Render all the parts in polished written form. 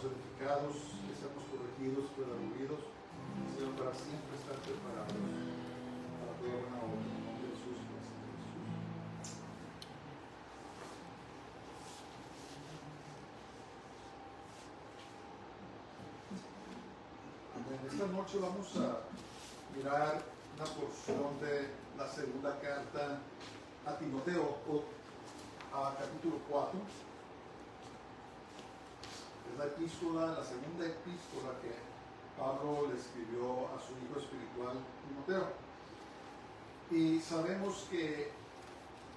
edificados, que seamos corregidos, redarguidos, Señor, para siempre estar preparados para toda buena obra. En el nombre de Jesús, en el Señor Jesús. Amén. Esta noche vamos a mirar una porción de la segunda carta a Timoteo, a capítulo 4. Es la segunda epístola que Pablo le escribió a su hijo espiritual Timoteo. Y sabemos que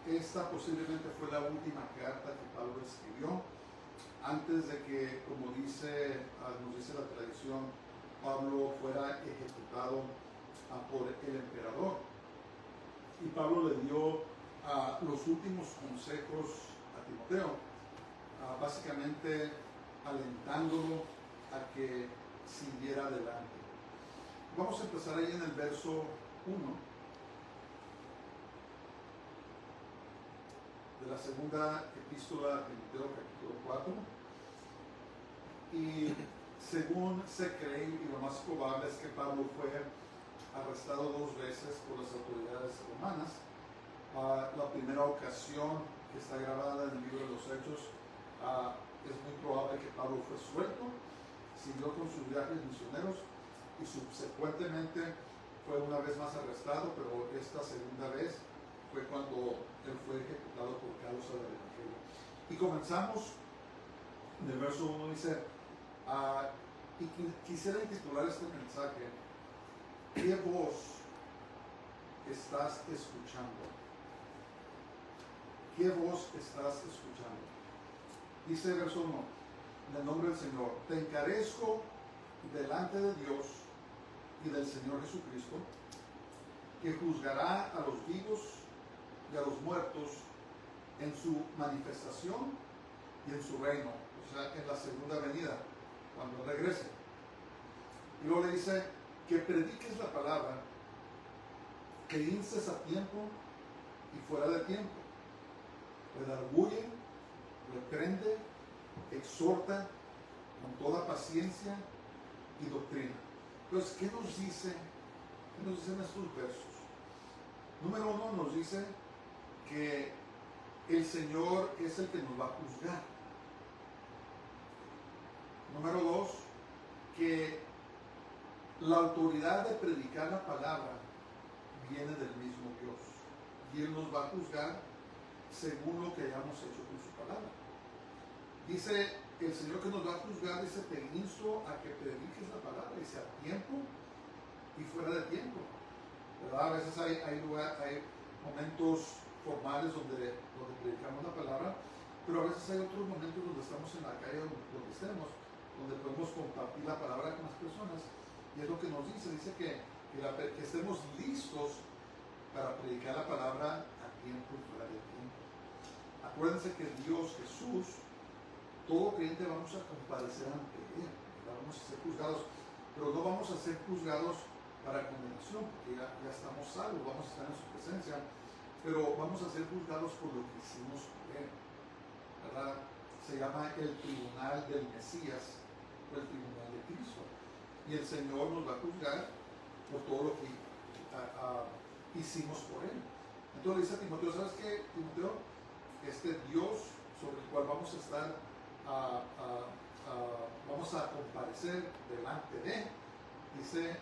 esta posiblemente fue la última carta que Pablo escribió antes de que, como nos dice la tradición, Pablo fuera ejecutado por el emperador. Y Pablo le dio los últimos consejos a Timoteo, básicamente alentándolo a que siguiera adelante. Vamos a empezar ahí en el verso 1 de la segunda epístola a Timoteo, capítulo 4. Y según se cree, y lo más probable es que Pablo fue arrestado 2 veces por las autoridades romanas. La primera ocasión, que está grabada en el libro de los Hechos, es muy probable que Pablo fue suelto, siguió con sus viajes misioneros y subsecuentemente fue una vez más arrestado, pero esta segunda vez fue cuando él fue ejecutado por causa del Evangelio. Y comenzamos en el verso 1, dice, y quisiera titular este mensaje: ¿qué voz estás escuchando? ¿Qué voz estás escuchando? Dice el verso 1, en el nombre del Señor, te encarezco delante de Dios y del Señor Jesucristo, que juzgará a los vivos y a los muertos en su manifestación y en su reino, o sea, en la segunda venida, cuando regrese. Y luego le dice que prediques la palabra, que instes a tiempo y fuera de tiempo, redarguye, reprende, exhorta con toda paciencia y doctrina. Entonces, ¿qué nos dicen estos versos? Número 1 nos dice que el Señor es el que nos va a juzgar. Número 2, que la autoridad de predicar la palabra viene del mismo Dios y Él nos va a juzgar según lo que hayamos hecho con su palabra. Dice el Señor que nos va a juzgar, dice, te insto a que prediques la palabra, dice, a tiempo y fuera de tiempo, ¿verdad? A veces hay momentos formales donde predicamos la palabra, pero a veces hay otros momentos donde estamos en la calle, donde estemos, donde podemos compartir la palabra con las personas. Y es lo que nos dice que estemos listos para predicar la palabra a tiempo y fuera de tiempo. Acuérdense que Dios, Jesús, todo creyente vamos a comparecer ante Él, vamos a ser juzgados, pero no vamos a ser juzgados para condenación, porque ya estamos salvos, vamos a estar en su presencia, pero vamos a ser juzgados por lo que hicimos por Él, ¿verdad? Se llama el tribunal del Mesías, o el tribunal de Cristo, y el Señor nos va a juzgar por todo lo que hicimos por Él. Entonces dice a Timoteo, ¿sabes qué, Timoteo? Este Dios sobre el cual vamos a estar, vamos a comparecer delante de, dice,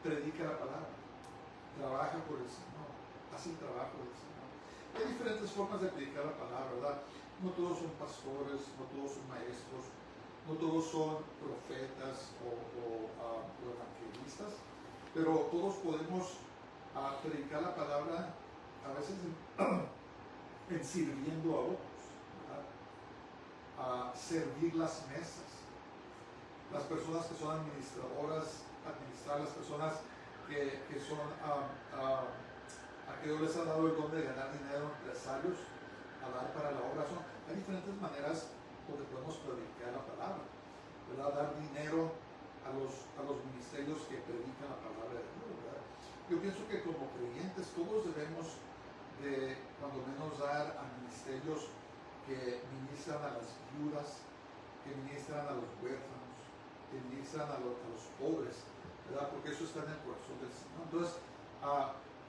predica la palabra, trabaja por el Señor, haz el trabajo del Señor. Hay diferentes formas de predicar la palabra, ¿verdad? No todos son pastores, no todos son maestros, no todos son profetas o evangelistas, pero todos podemos predicar la palabra a veces en sirviendo a otros, ¿verdad? A servir las mesas. Las personas que son administradoras, administrar las personas que son a que Dios les ha dado el don de ganar dinero, empresarios, a dar para la obra. Hay diferentes maneras donde podemos predicar la palabra, ¿verdad? Dar dinero a los ministerios que predican la palabra de Dios, ¿verdad? Yo pienso que como creyentes todos debemos de, cuando menos, dar a ministerios que ministran a las viudas, que ministran a los huérfanos, que ministran a los pobres, ¿verdad? Porque eso está en el corazón del Señor. Entonces,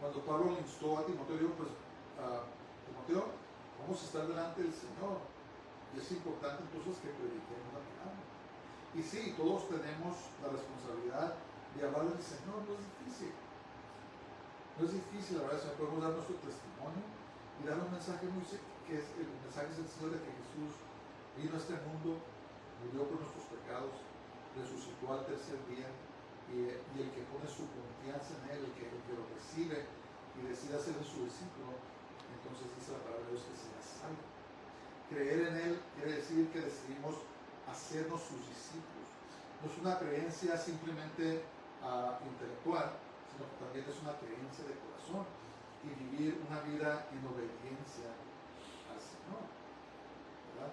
cuando Pablo le instó a Timoteo, dijo, pues, Timoteo, vamos a estar delante del Señor. Y es importante entonces que prediquemos la palabra. Y sí, todos tenemos la responsabilidad de hablar del Señor, no es difícil. No es difícil, la verdad, podemos dar nuestro testimonio y dar un mensaje que es el mensaje sencillo de que Jesús vino a este mundo, murió por nuestros pecados, resucitó al tercer día, y el que pone su confianza en Él, el que lo recibe y decide ser su discípulo, entonces dice la palabra de Dios que será salvo. Creer en Él quiere decir que decidimos hacernos sus discípulos. No es una creencia simplemente intelectual, sino que también es una creencia de corazón y vivir una vida en obediencia al Señor, ¿verdad?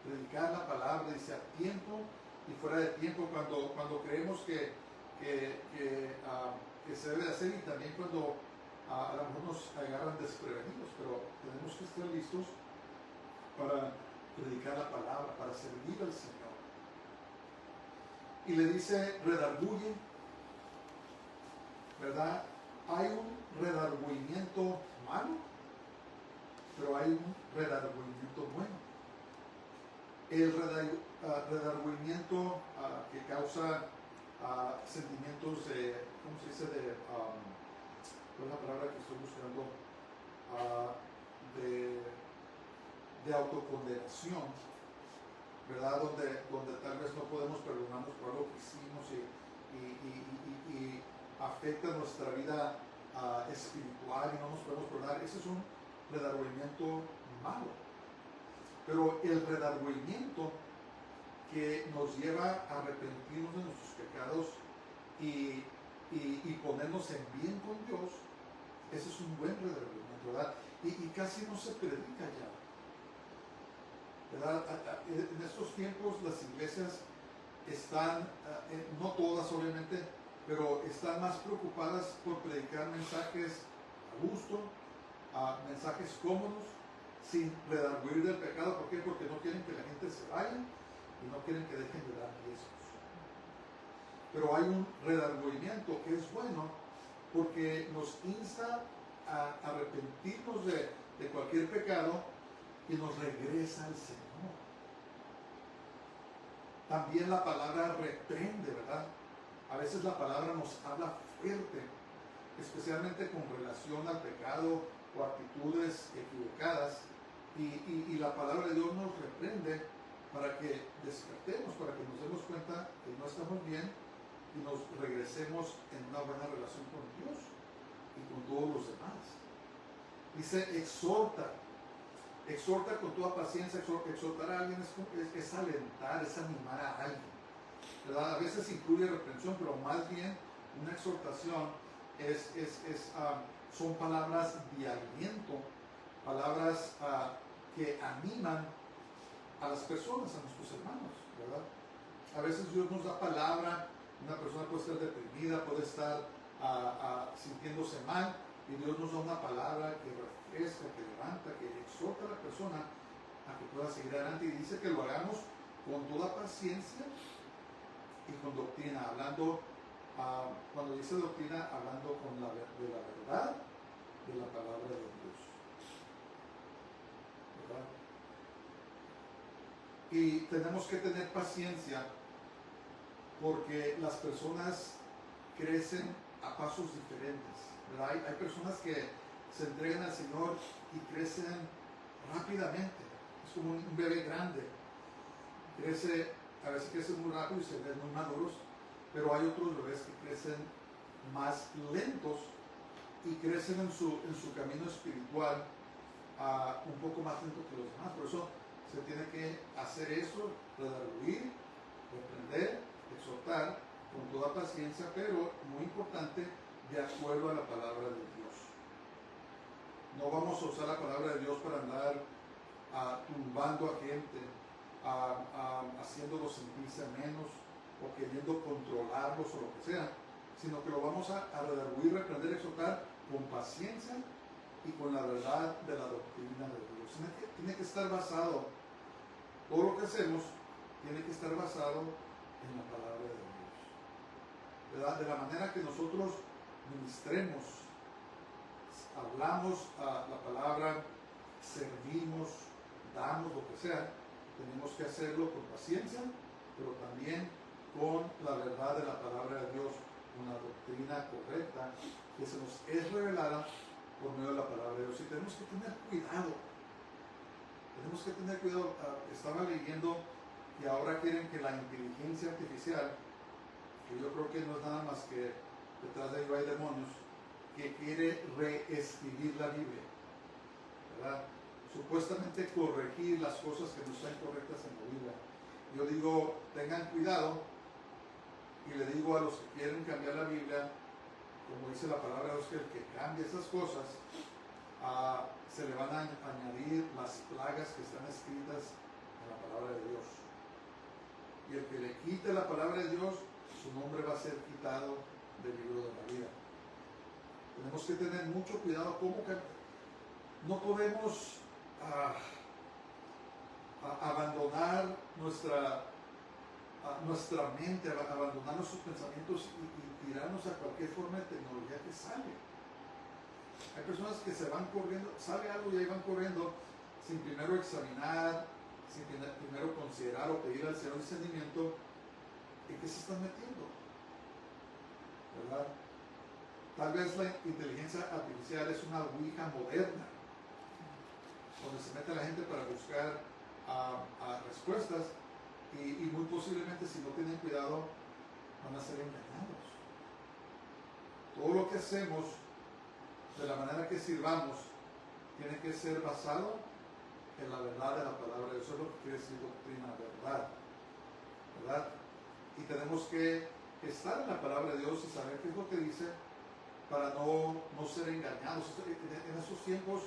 Predicar la palabra, dice, a tiempo y fuera de tiempo, cuando creemos que se debe hacer, y también cuando a lo mejor nos agarran desprevenidos, pero tenemos que estar listos para predicar la palabra, para servir al Señor. Y le dice, redarguye, ¿verdad? Hay un redargüimiento malo, pero hay un redargüimiento bueno. El redargüimiento que causa sentimientos de, ¿cómo se dice? ¿Cuál es la palabra que estoy buscando? De autocondenación, ¿verdad? Donde tal vez no podemos perdonarnos por algo que hicimos y afecta nuestra vida espiritual y no nos podemos perdonar. Ese es un redargüimiento malo. Pero el redargüimiento que nos lleva a arrepentirnos de nuestros pecados y ponernos en bien con Dios, ese es un buen redargüimiento, ¿verdad? Y casi no se predica ya, ¿verdad? En estos tiempos las iglesias están, no todas obviamente, pero están más preocupadas por predicar mensajes a gusto, mensajes cómodos, sin redarguir del pecado. ¿Por qué? Porque no quieren que la gente se vaya y no quieren que dejen de dar diezmos. Pero hay un redargüimiento que es bueno porque nos insta a arrepentirnos de cualquier pecado y nos regresa al Señor. También la palabra reprende, ¿verdad? A veces la palabra nos habla fuerte, especialmente con relación al pecado o actitudes equivocadas. Y la palabra de Dios nos reprende para que despertemos, para que nos demos cuenta que no estamos bien y nos regresemos en una buena relación con Dios y con todos los demás. Dice, exhorta con toda paciencia. Exhortar a alguien es alentar, es animar a alguien, ¿verdad? A veces incluye reprensión, pero más bien una exhortación son palabras de aliento, palabras que animan a las personas, a nuestros hermanos, ¿verdad? A veces Dios nos da palabra, una persona puede estar deprimida, puede estar sintiéndose mal, y Dios nos da una palabra que refresca, que levanta, que exhorta a la persona a que pueda seguir adelante, y dice que lo hagamos con toda paciencia y con doctrina, hablando, cuando dice doctrina, hablando de la verdad de la palabra de Dios, ¿verdad? Y tenemos que tener paciencia porque las personas crecen a pasos diferentes, ¿verdad? Hay personas que se entregan al Señor y crecen rápidamente. Es como un bebé grande. A veces crecen muy rápido y se ven muy maduros, pero hay otros bebés que crecen más lentos y crecen en su camino espiritual un poco más lento que los demás. Por eso se tiene que hacer eso, redarguir, reprender, exhortar con toda paciencia, pero muy importante, de acuerdo a la palabra de Dios. No vamos a usar la palabra de Dios para andar tumbando a gente, haciéndolos sentirse menos o queriendo controlarlos o lo que sea, sino que lo vamos a redarguir, reprender, exhortar con paciencia y con la verdad de la doctrina de Dios. Tiene que estar basado todo lo que hacemos tiene que estar basado en la palabra de Dios, ¿verdad? De la manera que nosotros ministremos, hablamos a la palabra, servimos, damos lo que sea, tenemos que hacerlo con paciencia, pero también con la verdad de la palabra de Dios, una doctrina correcta que se nos es revelada por medio de la palabra de Dios. Y tenemos que tener cuidado. Estaba leyendo que ahora quieren que la inteligencia artificial, que yo creo que no es nada más que detrás de ello hay demonios, que quiere reescribir la Biblia, ¿verdad? Supuestamente corregir las cosas que no están correctas en la Biblia. Yo digo, tengan cuidado, y le digo a los que quieren cambiar la Biblia, como dice la palabra de Dios, que el que cambie esas cosas, se le van a añadir las plagas que están escritas en la palabra de Dios. Y el que le quite la palabra de Dios, su nombre va a ser quitado del libro de la vida. Tenemos que tener mucho cuidado cómo que no podemos abandonar nuestra mente, abandonar nuestros pensamientos y tirarnos a cualquier forma de tecnología que sale. Hay personas que se van corriendo, sale algo y ahí van corriendo sin primero examinar, sin primero considerar o pedir al Señor discernimiento en qué se están metiendo, ¿verdad? Tal vez la inteligencia artificial es una ouija moderna, donde se mete la gente para buscar respuestas y muy posiblemente, si no tienen cuidado, van a ser engañados. Todo lo que hacemos, de la manera que sirvamos, tiene que ser basado en la verdad de la palabra de Dios. Eso es lo que quiere decir doctrina, ¿verdad? Y tenemos que estar en la palabra de Dios y saber qué es lo que dice para no ser engañados. En esos tiempos,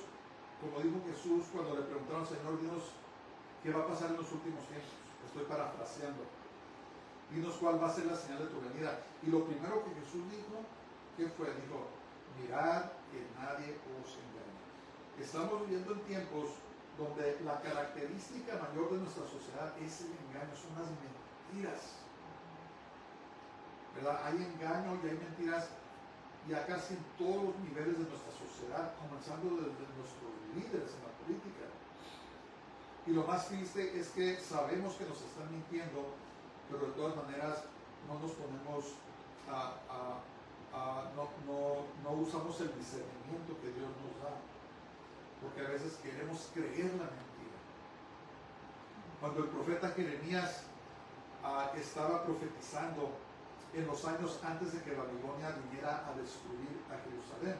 como dijo Jesús cuando le preguntaron al Señor, dinos qué va a pasar en los últimos tiempos. Estoy parafraseando. Dinos cuál va a ser la señal de tu venida. Y lo primero que Jesús dijo, ¿qué fue? Dijo, mirad que nadie os engañe. Estamos viviendo en tiempos donde la característica mayor de nuestra sociedad es el engaño, son las mentiras, ¿verdad? Hay engaño y hay mentiras ya casi en todos los niveles de nuestra sociedad, comenzando desde nuestros líderes en la política. Y lo más triste es que sabemos que nos están mintiendo, pero de todas maneras no nos ponemos no usamos el discernimiento que Dios nos da, porque a veces queremos creer la mentira. Cuando el profeta Jeremías estaba profetizando en los años antes de que Babilonia viniera a destruir a Jerusalén,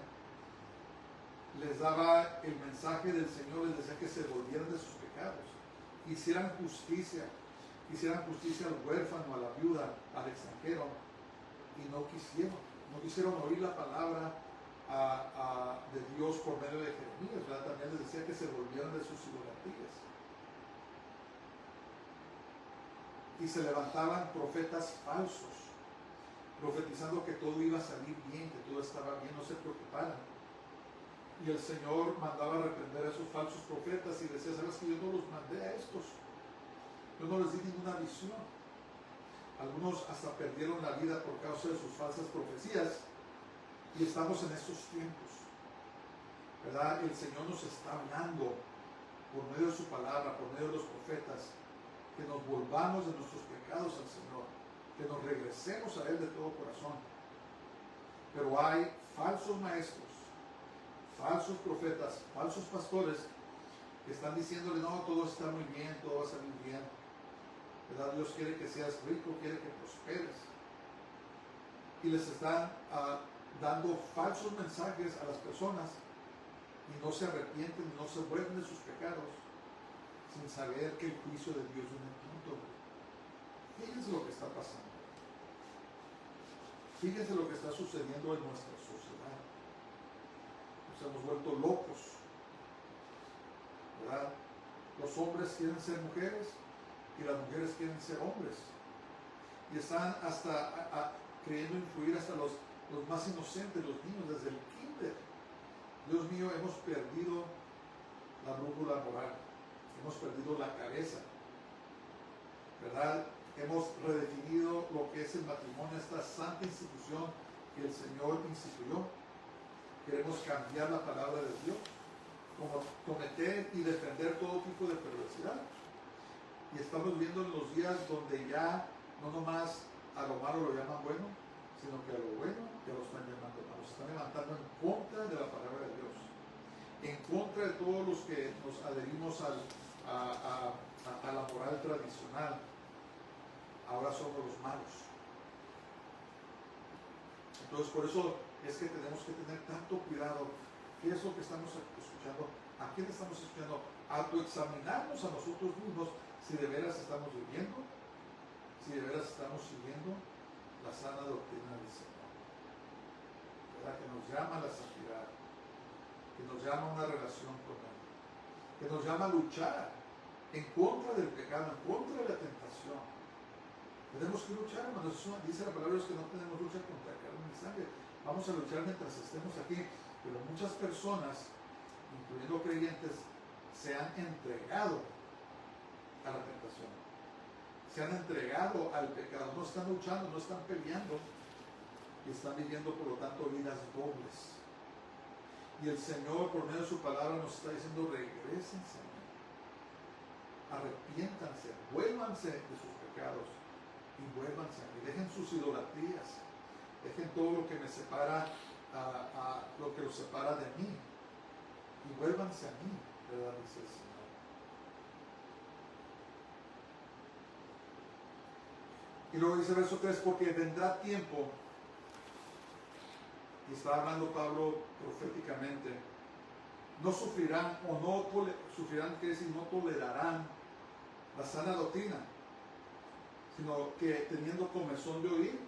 les daba el mensaje del Señor, les decía que se volvieran de sus pecados, hicieran justicia al huérfano, a la viuda, al extranjero, y no quisieron oír la palabra de Dios por medio de Jeremías, ¿verdad? También les decía que se volvieran de sus idolatrías. Y se levantaban profetas falsos, profetizando que todo iba a salir bien, que todo estaba bien, no se preocuparan. Y el Señor mandaba reprender a esos falsos profetas y decía, ¿sabes que yo no los mandé a estos? Yo no les di ninguna visión. Algunos hasta perdieron la vida por causa de sus falsas profecías. Y estamos en estos tiempos, ¿verdad? El Señor nos está hablando por medio de su palabra, por medio de los profetas, que nos volvamos de nuestros pecados al Señor, que nos regresemos a Él de todo corazón. Pero hay falsos maestros, falsos profetas, falsos pastores que están diciéndole, no, todo está muy bien, todo va a salir bien, ¿verdad? Dios quiere que seas rico, quiere que prosperes. Y les están dando falsos mensajes a las personas y no se arrepienten, no se vuelven de sus pecados sin saber que el juicio de Dios viene pronto. Fíjense lo que está pasando. Fíjense lo que está sucediendo en nuestra sociedad. Nos hemos vuelto locos, ¿verdad? Los hombres quieren ser mujeres y las mujeres quieren ser hombres. Y están hasta creyendo influir hasta los más inocentes, los niños, desde el kinder. Dios mío, hemos perdido la brújula moral, hemos perdido la cabeza. ¿verdad? Hemos redefinido lo que es el matrimonio, esta santa institución que el Señor instituyó. Queremos cambiar la palabra de Dios, como cometer y defender todo tipo de perversidad. Y estamos viendo en los días donde ya no nomás a lo malo lo llaman bueno, sino que a lo bueno ya lo están llamando malo. Se están levantando en contra de la palabra de Dios, en contra de todos los que nos adherimos a la moral tradicional. Ahora somos los malos. Entonces, por eso es que tenemos que tener tanto cuidado. ¿Qué es lo que estamos escuchando? ¿A quién estamos escuchando? Autoexaminarnos a nosotros mismos si de veras estamos viviendo, si de veras estamos siguiendo la sana doctrina del Señor, ¿verdad? Que nos llama a la santidad, que nos llama a una relación con Él, que nos llama a luchar en contra del pecado, en contra de la tentación. Tenemos que luchar, hermanos. Dice la palabra que no tenemos lucha contra carne ni sangre. Vamos a luchar mientras estemos aquí. Pero muchas personas, incluyendo creyentes, se han entregado a la tentación. Se han entregado al pecado. No están luchando, no están peleando. Y están viviendo, por lo tanto, vidas dobles. Y el Señor, por medio de su palabra, nos está diciendo: regrésense, arrepiéntanse, vuélvanse de sus pecados. Y vuélvanse a mí, dejen sus idolatrías, dejen todo lo que me separa, lo que los separa de mí, y vuélvanse a mí, ¿verdad? Dice el Señor. Y luego dice verso 3, porque vendrá tiempo, y está hablando Pablo proféticamente, no sufrirán o no sufrirán, quiere decir, no tolerarán la sana doctrina, sino que teniendo comezón de oír,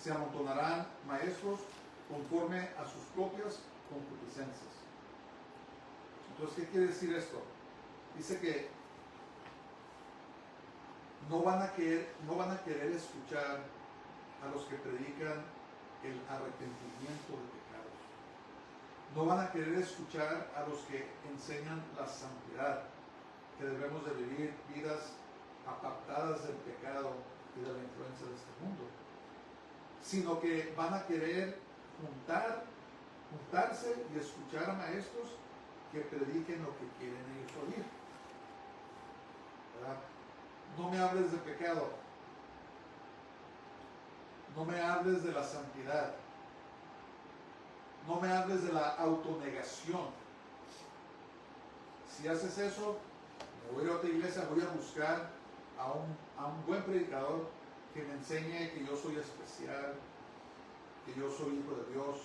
se amontonarán maestros conforme a sus propias concupiscencias. Entonces, ¿qué quiere decir esto? Dice que no van a querer escuchar a los que predican el arrepentimiento de pecados. No van a querer escuchar a los que enseñan la santidad, que debemos de vivir vidas apartadas del pecado y de la influencia de este mundo, sino que van a querer juntarse y escuchar a maestros que prediquen lo que quieren ellos oír, ¿verdad? No me hables de pecado, no me hables de la santidad, no me hables de la autonegación. Si haces eso, me voy a ir a otra iglesia, voy a buscar a un buen predicador que me enseñe que yo soy especial, que yo soy hijo de Dios,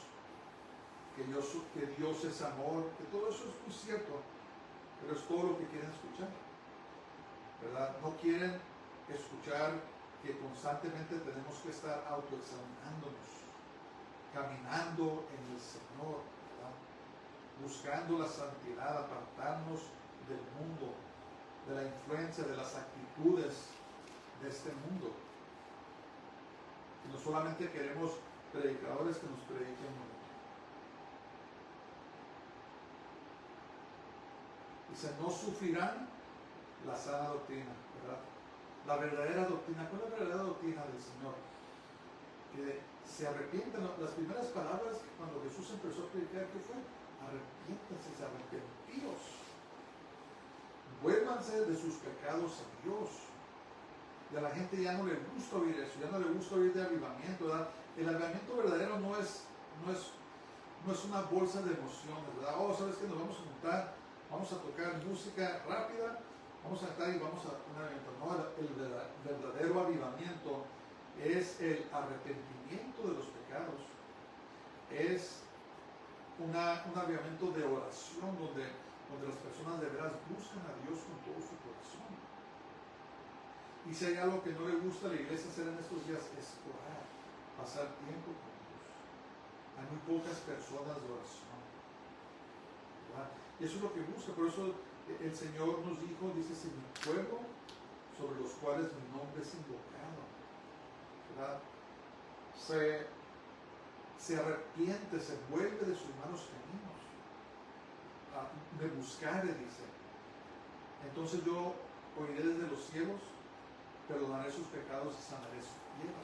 que Dios es amor, que todo eso es muy cierto, pero es todo lo que quieren escuchar, ¿verdad? No quieren escuchar que constantemente tenemos que estar autoexaminándonos, caminando en el Señor, ¿verdad? Buscando la santidad, apartarnos del mundo, de la influencia, de las actitudes de este mundo. Y no solamente queremos predicadores que nos prediquen bonito. Dice, no sufrirán la sana doctrina, ¿verdad? La verdadera doctrina. ¿Cuál es la verdadera doctrina del Señor? Que se arrepientan. Las primeras palabras cuando Jesús empezó a predicar, ¿qué fue? Arrepiéntanse, arrepentíos. Vuélvanse de sus pecados a Dios. Y a la gente ya no le gusta oír eso, ya no le gusta oír de avivamiento, ¿verdad? El avivamiento verdadero no es una bolsa de emociones, ¿verdad? Oh, ¿sabes qué? Nos vamos a juntar, vamos a tocar música rápida, vamos a cantar y vamos a un avivamiento. No, el verdadero avivamiento es el arrepentimiento de los pecados. Es un avivamiento de oración donde las personas de veras buscan a Dios con todo su corazón. Y si hay algo que no le gusta a la iglesia hacer en estos días es orar, pasar tiempo con Dios. Hay muy pocas personas de oración, ¿verdad? Y eso es lo que busca. Por eso el Señor nos dijo, dice, si mi pueblo, sobre los cuales mi nombre es invocado, ¿verdad? Se arrepiente, se vuelve de sus malos caminos, me buscare, dice. Entonces yo oiré desde los cielos, perdonaré sus pecados y sanaré su tierra.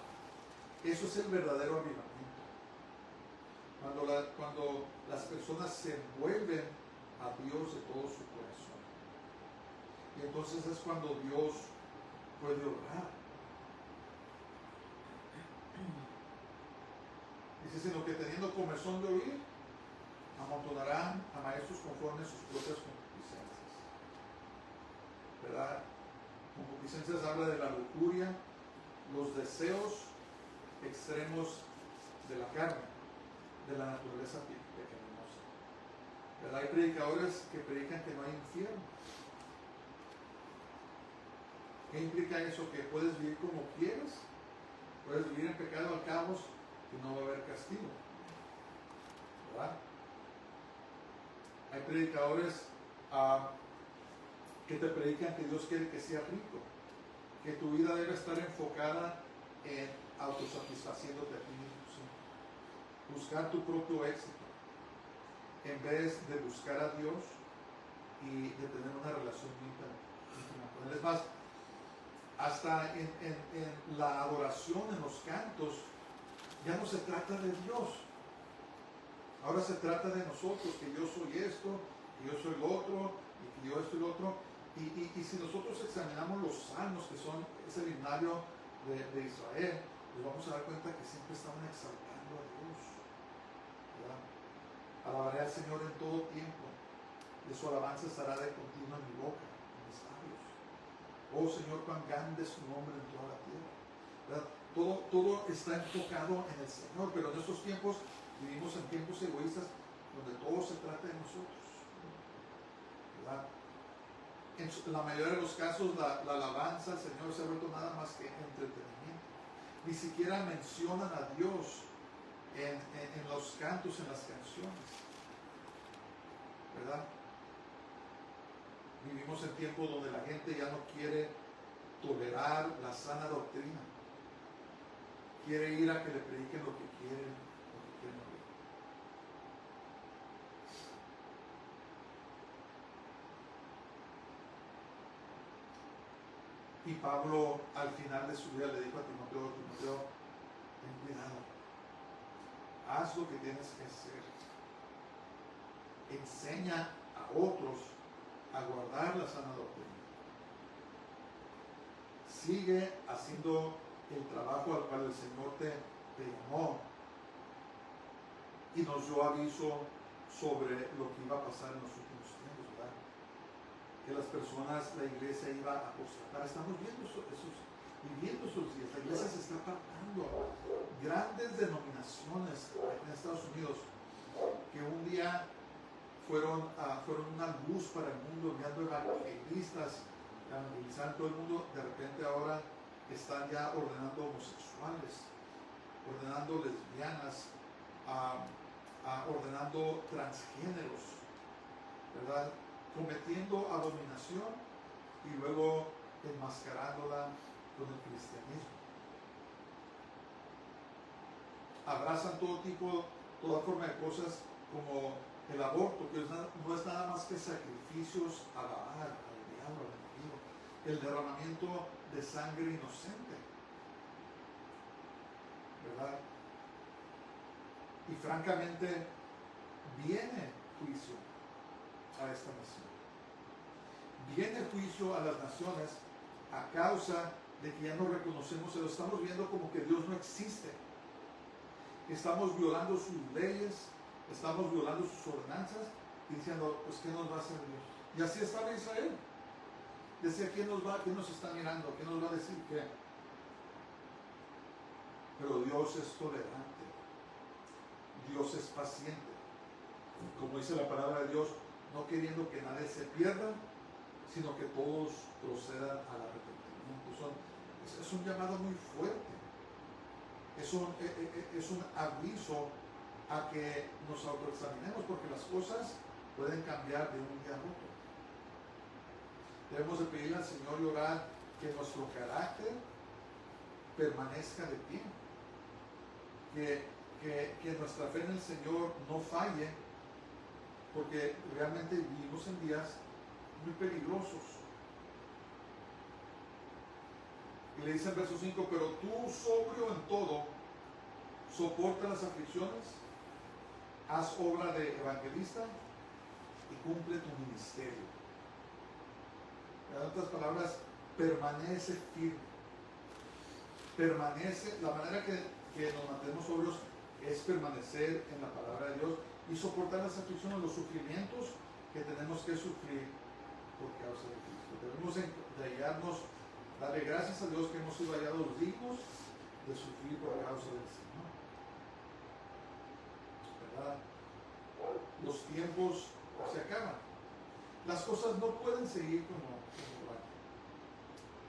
Eso es el verdadero avivamiento. Cuando las personas se vuelven a Dios de todo su corazón. Y entonces es cuando Dios puede obrar. Dice, sino que teniendo comezón de oír, amontonarán a maestros conforme a sus propias concupiscencias. ¿Verdad? Concupiscencias habla de la lujuria, los deseos extremos de la carne, de la naturaleza pecaminosa. ¿Verdad? Hay predicadores que predican que no hay infierno. ¿Qué implica eso? Que puedes vivir como quieres, puedes vivir en pecado, al cabo que no va a haber castigo. ¿Verdad? Hay predicadores que te predican que Dios quiere que seas rico, que tu vida debe estar enfocada en autosatisfaciéndote a ti mismo, ¿sí? Buscar tu propio éxito en vez de buscar a Dios y de tener una relación íntima con Él. Es más, hasta en la adoración, en los cantos, ya no se trata de Dios. Ahora se trata de nosotros, que yo soy esto, que yo soy lo otro, y que yo esto y lo otro. Y si nosotros examinamos los salmos, que son ese himnario de Israel, nos vamos a dar cuenta que siempre estaban exaltando a Dios. ¿Verdad? Alabaré al Señor en todo tiempo, de su alabanza estará de continuo en mi boca, en mis labios. Oh Señor, cuán grande es tu nombre en toda la tierra. ¿Verdad? Todo está enfocado en el Señor, pero en estos tiempos vivimos en tiempos egoístas donde todo se trata de nosotros. ¿Verdad? En la mayoría de los casos la alabanza al Señor se ha vuelto nada más que entretenimiento. Ni siquiera mencionan a Dios en los cantos, en las canciones. ¿Verdad? Vivimos en tiempos donde la gente ya no quiere tolerar la sana doctrina. Quiere ir a que le prediquen lo que quieren oír. Y Pablo al final de su vida le dijo a Timoteo, ten cuidado, haz lo que tienes que hacer, enseña a otros a guardar la sana doctrina, sigue haciendo el trabajo al cual el Señor te llamó, y nos dio aviso sobre lo que iba a pasar en los últimos tiempos, ¿verdad? Que las personas, la iglesia iba a apostatar. Estamos viviendo esos días. La iglesia se está apartando. Grandes denominaciones en Estados Unidos que un día fueron una luz para el mundo, enviando evangelistas, evangelizando todo el mundo, de repente ahora están ya ordenando homosexuales, ordenando lesbianas, ordenando transgéneros, ¿verdad? Cometiendo abominación y luego enmascarándola con el cristianismo. Abrazan toda forma de cosas como el aborto, que no es nada más que sacrificios a Baal, al diablo, al enemigo, el derramamiento de sangre inocente, ¿verdad? Y francamente viene juicio a esta nación. Viene juicio a las naciones a causa de que ya no reconocemos, se lo estamos viendo como que Dios no existe. Estamos violando sus leyes, estamos violando sus ordenanzas, y diciendo, pues ¿qué nos va a hacer Dios? Y así estaba Israel. Decía, ¿quién nos está mirando? ¿Quién nos va a decir qué? Pero Dios es tolerante. Dios es paciente. Como dice la palabra de Dios, no queriendo que nadie se pierda, sino que todos procedan al arrepentimiento. Es un llamado muy fuerte. Es un aviso a que nos autoexaminemos, porque las cosas pueden cambiar de un día a otro. Debemos de pedirle al Señor y orar que nuestro carácter permanezca de pie, que nuestra fe en el Señor no falle, porque realmente vivimos en días muy peligrosos. Y le dice en verso 5, pero tú, sobrio en todo, soporta las aflicciones, haz obra de evangelista y cumple tu ministerio. En otras palabras, permanece firme. Permanece, la manera que nos mantenemos sobrios es permanecer en la palabra de Dios y soportar las aflicciones, los sufrimientos que tenemos que sufrir por causa de Cristo. Debemos de hallarnos, darle gracias a Dios que hemos sido hallados dignos de sufrir por causa del Señor. ¿Verdad? Los tiempos se acaban. Las cosas no pueden seguir como van.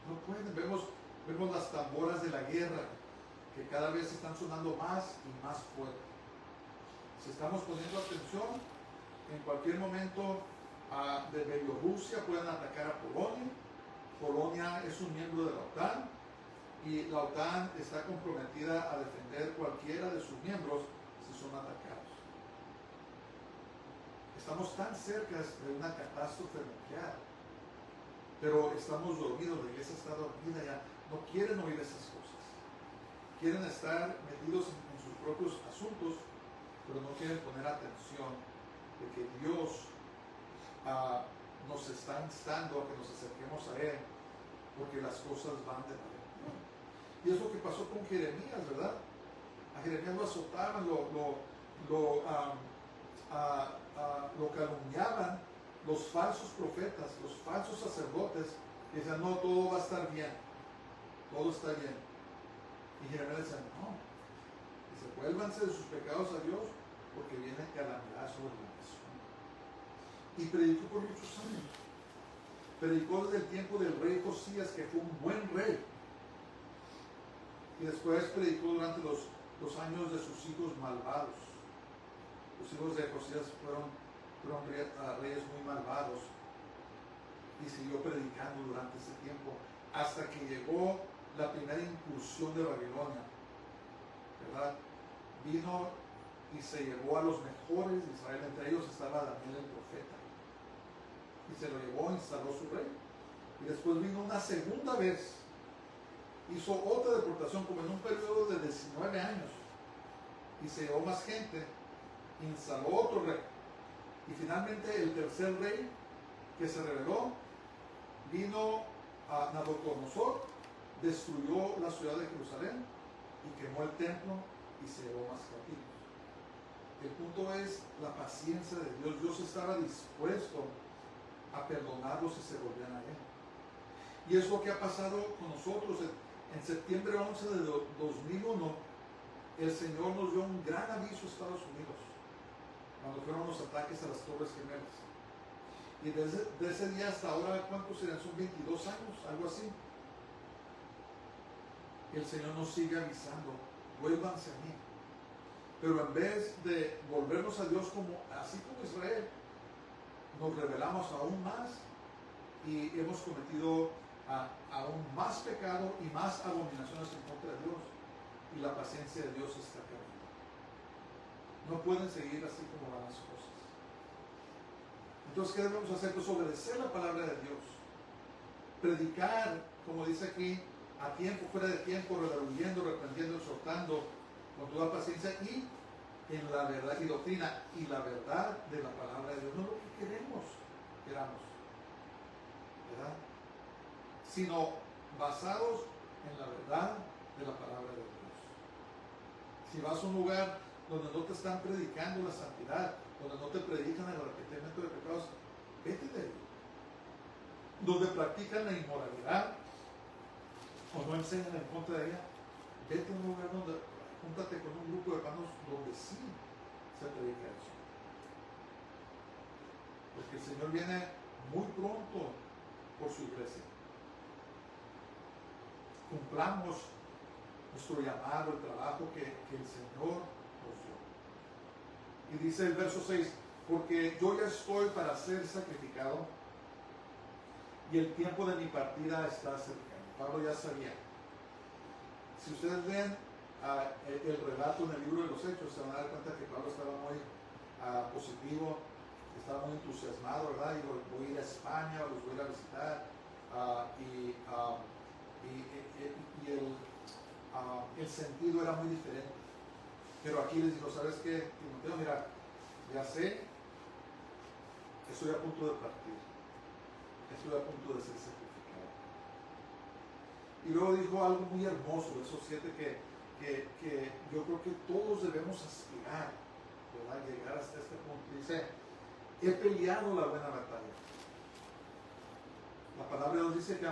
No pueden. Vemos las tamboras de la guerra que cada vez están sonando más y más fuerte. Si estamos poniendo atención, en cualquier momento de Bielorrusia pueden atacar a Polonia. Polonia es un miembro de la OTAN y la OTAN está comprometida a defender cualquiera de sus miembros si son atacados. Estamos tan cerca de una catástrofe nuclear, pero estamos dormidos, la iglesia está dormida ya, no quieren oír esas cosas. Quieren estar metidos en sus propios asuntos, pero no quieren poner atención de que Dios nos está instando a que nos acerquemos a Él, porque las cosas van de manera. Y es lo que pasó con Jeremías, ¿verdad? A Jeremías lo azotaban, lo calumniaban los falsos profetas, los falsos sacerdotes, que decían, no, todo va a estar bien, todo está bien. Y Jeremías decía, no, dice, vuélvanse de sus pecados a Dios, porque viene calamidad sobre la nación. Y predicó por muchos años. Predicó desde el tiempo del rey Josías, que fue un buen rey. Y después predicó durante los años de sus hijos malvados. Los hijos de Josías fueron reyes muy malvados. Y siguió predicando durante ese tiempo, hasta que llegó la primera incursión de Babilonia, ¿verdad? Vino y se llevó a los mejores de Israel, entre ellos estaba Daniel el profeta. Y se lo llevó, instaló su rey. Y después vino una segunda vez, hizo otra deportación, como en un periodo de 19 años, y se llevó más gente, instaló otro rey. Y finalmente el tercer rey que se rebeló, vino a Nabucodonosor, destruyó la ciudad de Jerusalén y quemó el templo y se llevó más cautivos. El punto es la paciencia de Dios. Dios estaba dispuesto a perdonarlos si se volvían a Él. Y es lo que ha pasado con nosotros. En septiembre 11 de 2001, el Señor nos dio un gran aviso a Estados Unidos, cuando fueron los ataques a las Torres Gemelas. Y desde ese día hasta ahora, ¿cuántos serían? Son 22 años, algo así. El Señor nos sigue avisando, vuélvanse a mí. Pero en vez de volvernos a Dios así como Israel, nos rebelamos aún más y hemos cometido aún más pecado y más abominaciones en contra de Dios. Y la paciencia de Dios está acabando. No pueden seguir así como van las cosas. Entonces, ¿qué debemos hacer? Pues obedecer la palabra de Dios. Predicar, como dice aquí, a tiempo, fuera de tiempo, redarguyendo, reprendiendo, exhortando, con toda paciencia y en la verdad y doctrina y la verdad de la palabra de Dios. No lo que queramos, ¿verdad? Sino basados en la verdad de la palabra de Dios. Si vas a un lugar donde no te están predicando la santidad, donde no te predican el arrepentimiento de pecados, vete de ahí. Donde practican la inmoralidad o no enseñan en contra de ella, vete a un lugar donde júntate con un grupo de hermanos donde sí se predica eso. Porque el Señor viene muy pronto por su iglesia. Cumplamos nuestro llamado, el trabajo que el Señor nos dio. Y dice el verso 6, porque yo ya estoy para ser sacrificado y el tiempo de mi partida está cercano. Pablo ya sabía. Si ustedes leen el relato en el libro de los Hechos, se van a dar cuenta que Pablo estaba muy positivo, estaba muy entusiasmado, ¿verdad? Y voy a ir a España, los voy a ir a visitar. y el sentido era muy diferente. Pero aquí les digo, ¿sabes qué, Timoteo? Mira, ya sé, estoy a punto de partir, estoy a punto de ser sacrificado. Y luego dijo algo muy hermoso, verso 7, que yo creo que todos debemos aspirar, ¿verdad? Llegar hasta este punto. Dice, he peleado la buena batalla. La palabra nos dice que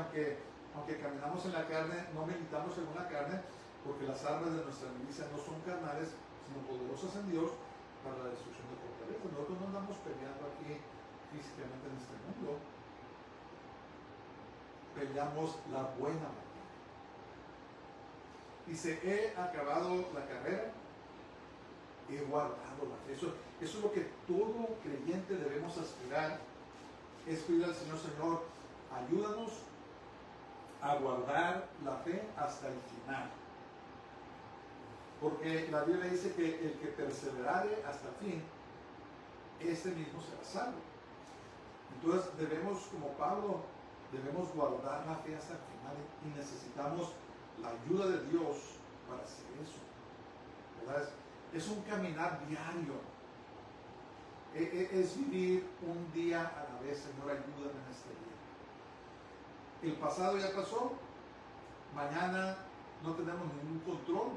aunque caminamos en la carne, no militamos según la carne, porque las armas de nuestra milicia no son carnales, sino poderosas en Dios para la destrucción de fortalezas. Nosotros no andamos peleando aquí físicamente en este mundo. Peleamos la buena batalla. Dice, he acabado la carrera, he guardado la fe. Eso es lo que todo creyente debemos aspirar, es pedir al Señor, Señor, ayúdanos a guardar la fe hasta el final. Porque la Biblia dice que el que perseverare hasta el fin, ese mismo será salvo. Entonces debemos, como Pablo, debemos guardar la fe hasta el final y necesitamos la ayuda de Dios para hacer eso. ¿Verdad? Es un caminar diario. Es vivir un día a la vez. Señor, ayúdame en este día. El pasado ya pasó, mañana no tenemos ningún control.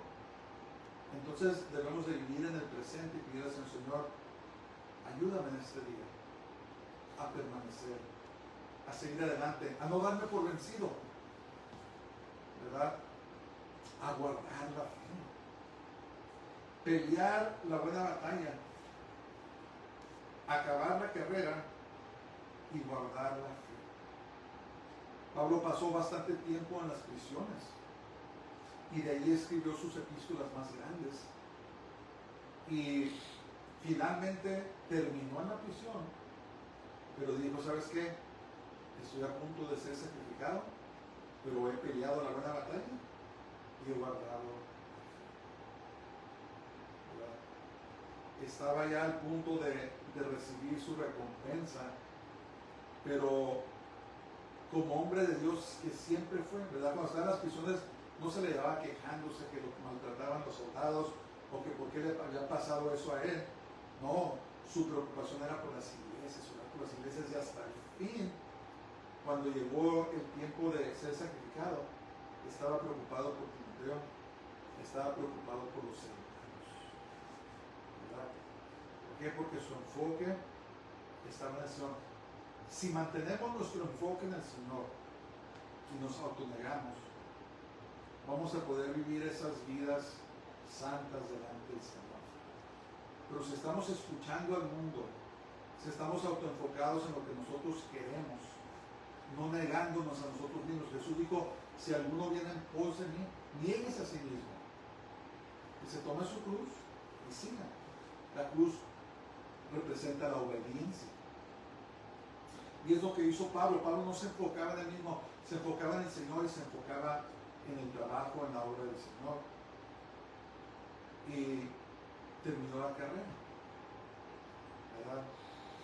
Entonces debemos de vivir en el presente y pedir al Señor, ayúdame en este día a permanecer, a seguir adelante, a no darme por vencido, ¿verdad? A guardar la fe, pelear la buena batalla, acabar la carrera y guardar la fe. Pablo pasó bastante tiempo en las prisiones y de ahí escribió sus epístolas más grandes y finalmente terminó en la prisión, pero dijo, ¿sabes qué? Estoy a punto de ser sacrificado, pero he peleado la buena batalla y he guardado. Estaba ya al punto de recibir su recompensa, pero como hombre de Dios que siempre fue, ¿verdad? Cuando estaba en las prisiones no se le llevaba quejándose que lo maltrataban los soldados o que por qué le había pasado eso a él. No, su preocupación era por las iglesias, por las iglesias, y hasta el fin, cuando llegó el tiempo de ser sacrificado, estaba preocupado por Timoteo, estaba preocupado por los hermanos, ¿verdad? ¿Por qué? Porque su enfoque estaba en el Señor. Si mantenemos nuestro enfoque en el Señor y nos autonegamos, vamos a poder vivir esas vidas santas delante del Señor. Pero si estamos escuchando al mundo, si estamos autoenfocados en lo que nosotros queremos, no negándonos a nosotros mismos, Jesús dijo, si alguno viene en pos de mí, niéguese a sí mismo, y se tome su cruz y siga. La cruz representa la obediencia. Y es lo que hizo Pablo. Pablo no se enfocaba en él mismo, se enfocaba en el Señor y se enfocaba en el trabajo, en la obra del Señor. Y terminó la carrera, ¿verdad?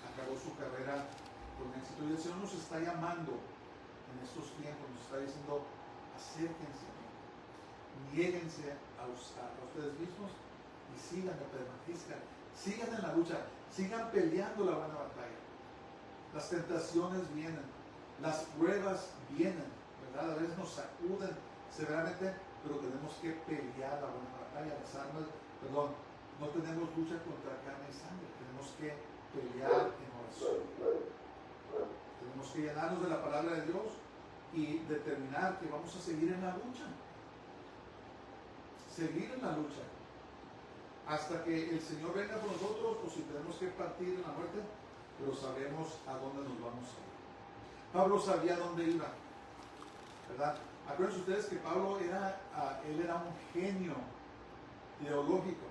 Acabó su carrera con éxito. Y el Señor nos está llamando en estos tiempos, nos está diciendo, acérquense a mí, niéguense a ustedes mismos y sigan, permanezcan, sigan en la lucha, sigan peleando la buena batalla. Las tentaciones vienen, las pruebas vienen, ¿verdad? A veces nos sacuden severamente, pero tenemos que pelear la buena batalla. Las armas, no tenemos lucha contra carne y sangre, tenemos que pelear en oración. Tenemos que llenarnos de la palabra de Dios y determinar que vamos a seguir en la lucha. Seguir en la lucha hasta que el Señor venga por nosotros, o si tenemos que partir en la muerte, pero sabemos a dónde nos vamos a ir. Pablo sabía dónde iba, ¿verdad? Acuérdense ustedes que Pablo él era un genio teológico.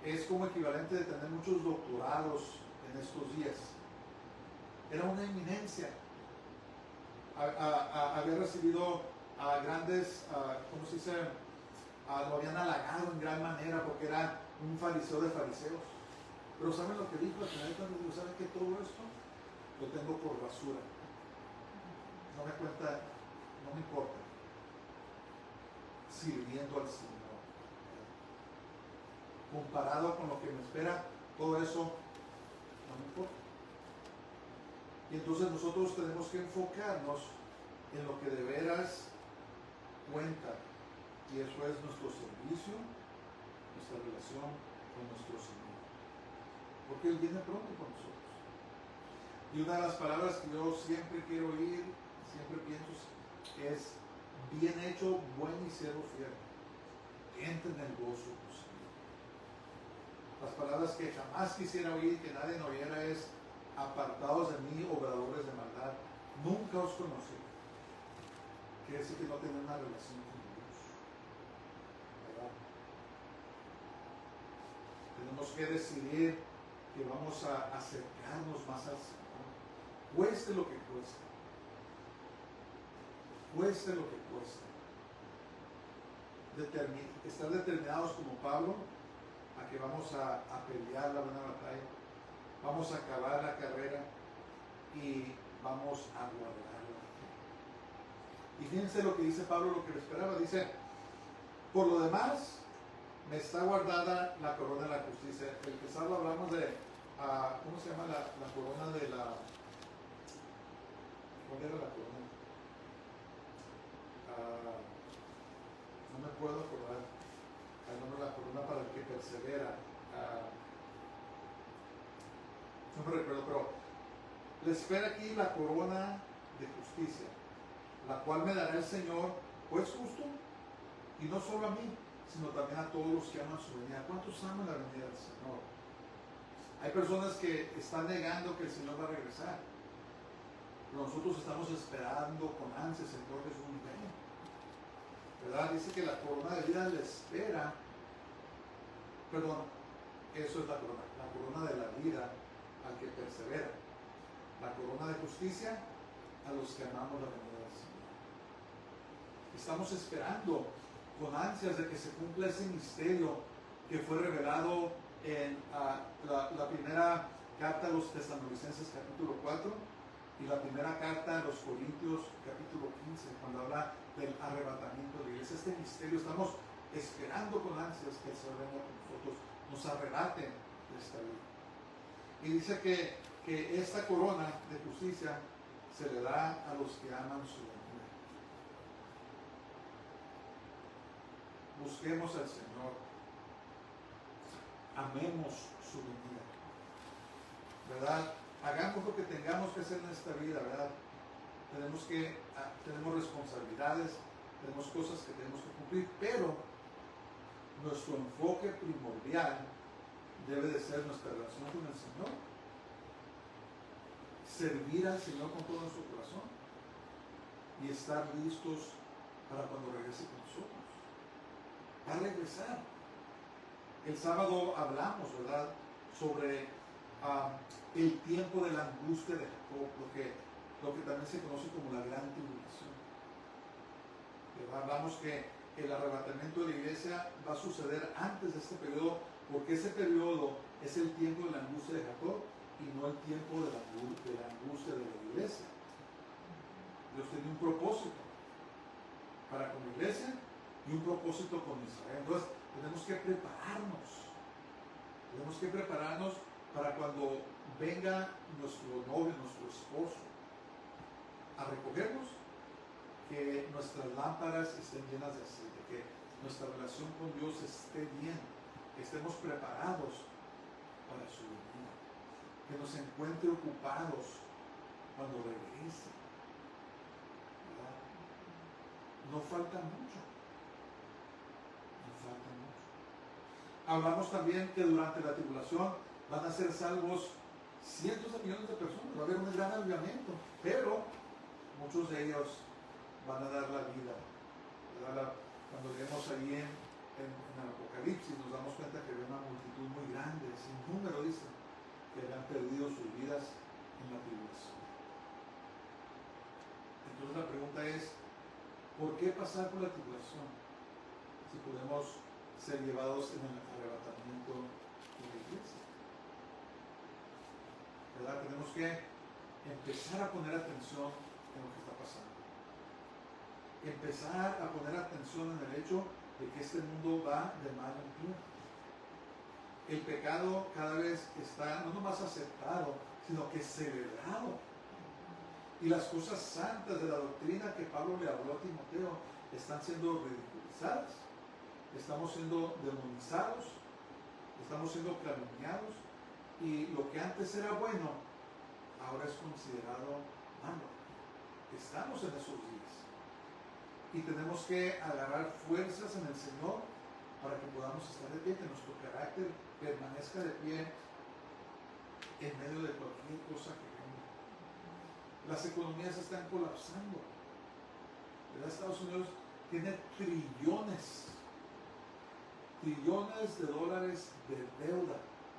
Es como equivalente de tener muchos doctorados en estos días. Era una eminencia. Había recibido a grandes, ¿cómo se dice? Lo habían halagado en gran manera porque era un fariseo de fariseos. Pero ¿saben lo que dijo? Al final cuando dijo, ¿saben que todo esto lo tengo por basura? No me cuenta no me importa, sirviendo al Señor. Comparado con lo que me espera, todo eso no me importa. Y entonces nosotros tenemos que enfocarnos en lo que de veras cuenta, y eso es nuestro servicio, nuestra relación con nuestro Señor, porque Él viene pronto con nosotros. Y una de las palabras que yo siempre quiero oír, siempre pienso, es: bien hecho, buen y siervo fiel, entra en el gozo de tu Señor. Las palabras que jamás quisiera oír, que nadie me oyera, es: apartados de mí, obradores de maldad, nunca os conocí. Quiere decir que no tienen una relación con Dios, ¿verdad? Tenemos que decidir que vamos a acercarnos más al Señor, cueste lo que cueste, cueste lo que cueste. Estar determinados como Pablo a que vamos a pelear la buena batalla, vamos a acabar la carrera y vamos a guardar la fe. Y fíjense lo que dice Pablo, lo que le esperaba. Dice: por lo demás, me está guardada la corona de la justicia. El que sábado hablamos de, ¿cómo se llama la corona de la... ¿Cuál era la corona? No me puedo acordar el nombre de la corona para el que persevera. No me recuerdo, pero le espera aquí la corona de justicia, la cual me dará el Señor, juez justo, y no solo a mí, sino también a todos los que aman su venida. ¿Cuántos aman la venida del Señor? Hay personas que están negando que el Señor va a regresar, pero nosotros estamos esperando con ansias el Señor Jesús venga, ¿verdad? Dice que la corona de vida le espera, perdón, eso es la corona de la vida al que persevera, la corona de justicia a los que amamos la venida del Señor. Estamos esperando con ansias de que se cumpla ese misterio que fue revelado en la primera carta a los Tesalonicenses capítulo 4 y la primera carta a los Corintios capítulo 15, cuando habla del arrebatamiento de la iglesia. Este misterio estamos esperando con ansias que el Señor venga con nosotros, nos arrebate de esta vida. Y dice que esta corona de justicia se le da a los que aman su venida. Busquemos al Señor, amemos su venida, ¿verdad? Hagamos lo que tengamos que hacer en esta vida, ¿verdad? Tenemos responsabilidades, tenemos cosas que tenemos que cumplir, pero nuestro enfoque primordial debe de ser nuestra relación con el Señor, servir al Señor con todo nuestro corazón y estar listos para cuando regrese con nosotros. Va a regresar. El sábado hablamos, ¿verdad?, sobre el tiempo de la angustia de Jacob, lo que también se conoce como la gran tribulación. Hablamos que el arrebatamiento de la iglesia va a suceder antes de este periodo, porque ese periodo es el tiempo de la angustia de Jacob y no el tiempo de la angustia de la iglesia. Dios tiene un propósito para con la iglesia y un propósito con Israel. Entonces tenemos que prepararnos para cuando venga nuestro novio, nuestro esposo, a recogernos, que nuestras lámparas estén llenas de aceite, que nuestra relación con Dios esté bien, que estemos preparados para su venida, que nos encuentre ocupados cuando regrese, ¿verdad? No falta mucho. Hablamos también que durante la tribulación van a ser salvos cientos de millones de personas, va a haber un gran avivamiento, pero muchos de ellos van a dar la vida. Cuando leemos ahí en el Apocalipsis nos damos cuenta que había una multitud muy grande, sin número, dice, que habían perdido sus vidas en la tribulación. Entonces la pregunta es, ¿por qué pasar por la tribulación si podemos ser llevados en el arrebatamiento de la iglesia? ¿Verdad? Tenemos que empezar a poner atención en lo que está pasando. empezar a poner atención en el hecho de que este mundo va de mal en peor. El pecado cada vez está no nomás aceptado, sino que celebrado. Y las cosas santas de la doctrina que Pablo le habló a Timoteo están siendo ridiculizadas. Estamos siendo demonizados, estamos siendo calumniados, y lo que antes era bueno, ahora es considerado malo. Estamos en esos días. Y tenemos que agarrar fuerzas en el Señor para que podamos estar de pie, que nuestro carácter permanezca de pie en medio de cualquier cosa que venga. Las economías están colapsando. ¿Verdad? Estados Unidos tiene trillones de dólares de deuda.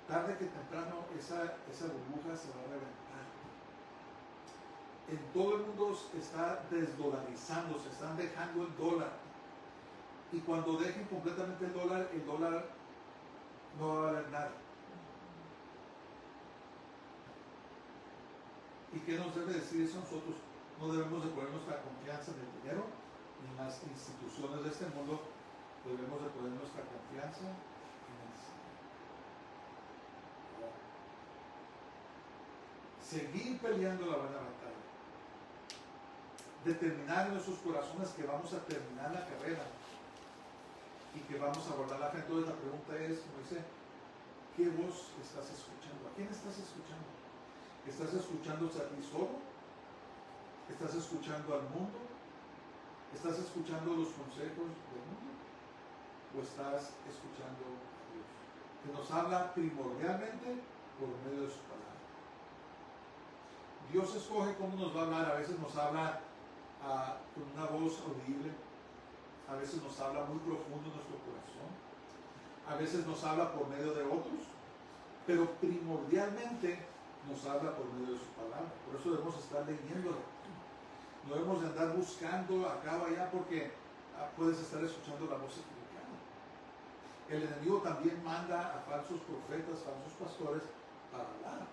Tarde que temprano esa burbuja se va a reventar. En todo el mundo está desdolarizando, se están dejando el dólar. Y cuando dejen completamente el dólar no va a valer nada. ¿Y qué nos debe decir eso? Nosotros no debemos de poner nuestra confianza en el dinero ni en las instituciones de este mundo. Debemos de poner nuestra confianza en el Señor. Seguir peleando la buena batalla. Determinar en nuestros corazones que vamos a terminar la carrera y que vamos a guardar la fe. Entonces la pregunta es, como dice, ¿qué voz estás escuchando? ¿A quién estás escuchando? ¿Estás escuchándote a ti solo? ¿Estás escuchando al mundo? ¿Estás escuchando los consejos del mundo? ¿O estás escuchando a Dios? Que nos habla primordialmente por medio de su palabra. Dios escoge cómo nos va a hablar. A veces nos habla con una voz audible. A veces nos habla muy profundo en nuestro corazón. A veces nos habla por medio de otros. Pero primordialmente nos habla por medio de su palabra. Por eso debemos estar leyéndola. No debemos de andar buscando acá o allá porque puedes estar escuchando la voz equivocada. El enemigo también manda a falsos profetas, falsos pastores para hablar.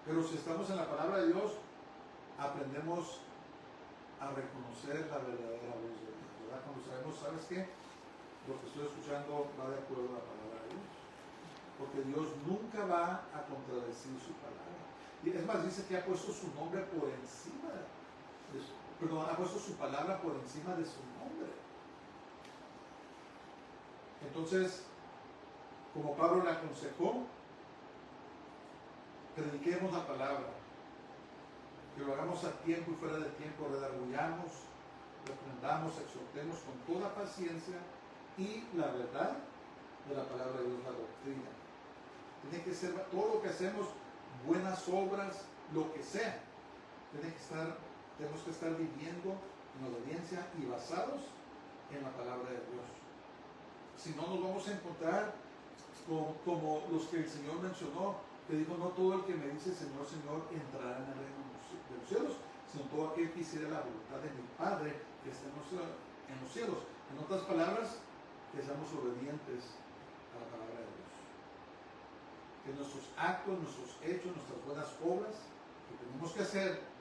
Pero si estamos en la palabra de Dios, aprendemos a reconocer la verdadera voz de Dios, ¿verdad? Cuando sabemos, ¿sabes qué? Lo que estoy escuchando va de acuerdo a la palabra de Dios. Porque Dios nunca va a contradecir su palabra. Y es más, dice que ha puesto su nombre por encima ha puesto su palabra por encima de su nombre. Entonces, como Pablo le aconsejó, prediquemos la palabra, que lo hagamos a tiempo y fuera de tiempo, redarguyamos, reprendamos, exhortemos con toda paciencia y la verdad de la palabra de Dios, la doctrina. Tiene que ser todo lo que hacemos, buenas obras, lo que sea. Tenemos que estar viviendo en obediencia y basados en la palabra de Dios. Si no, nos vamos a encontrar como los que el Señor mencionó, que dijo, no todo el que me dice Señor, Señor, entrará en el reino de los cielos, sino todo aquel que hiciera la voluntad de mi Padre que está en los cielos. En otras palabras, que seamos obedientes a la palabra de Dios. Que nuestros actos, nuestros hechos, nuestras buenas obras que tenemos que hacer,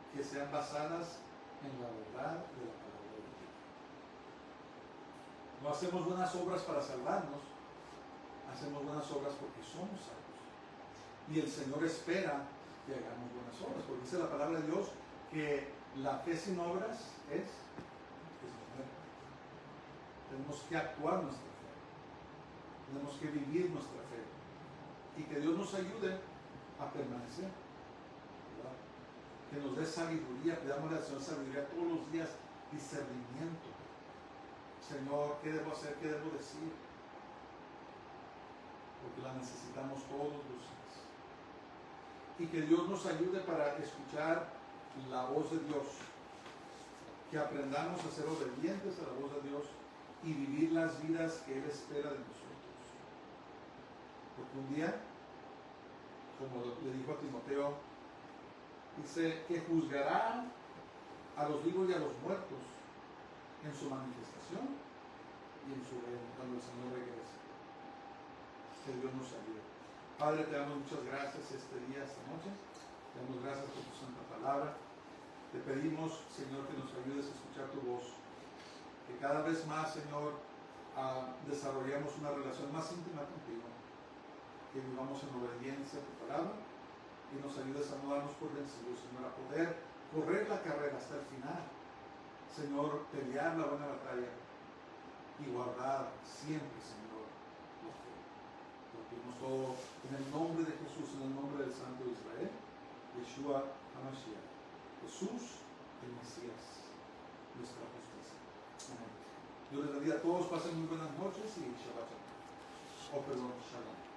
que sean basadas en la verdad de la palabra de Dios. No hacemos buenas obras para salvarnos, hacemos buenas obras porque somos salvos. Y el Señor espera que hagamos buenas obras, porque dice la palabra de Dios que la fe sin obras es muerte. Tenemos que actuar nuestra fe, tenemos que vivir nuestra fe, y que Dios nos ayude a permanecer, ¿verdad? Que nos dé sabiduría, pidamos al Señor sabiduría todos los días, discernimiento. Señor, ¿qué debo hacer? ¿Qué debo decir? Porque la necesitamos todos los días. Y que Dios nos ayude para escuchar la voz de Dios. Que aprendamos a ser obedientes a la voz de Dios y vivir las vidas que Él espera de nosotros. Porque un día, como le dijo a Timoteo, dice que juzgará a los vivos y a los muertos en su manifestación y en su reino, cuando el Señor regrese. Que Dios nos ayude. Padre, te damos muchas gracias este día, esta noche. Te damos gracias por tu santa palabra. Te pedimos, Señor, que nos ayudes a escuchar tu voz, que cada vez más, Señor, desarrollemos una relación más íntima contigo, que vivamos en obediencia a tu palabra y nos ayudes a no darnos por vencidos, Señor, a poder correr la carrera hasta el final, Señor, pelear la buena batalla y guardar siempre, Señor, la fe. Lo pedimos todo en el nombre de Jesús, en el nombre del Santo de Israel, Yeshua HaMashiach, Jesús el Mesías, nuestra justicia. Amén. Dios les bendiga a todos, pasen muy buenas noches y Shabbat Shalom. Oh, perdón, Shalom.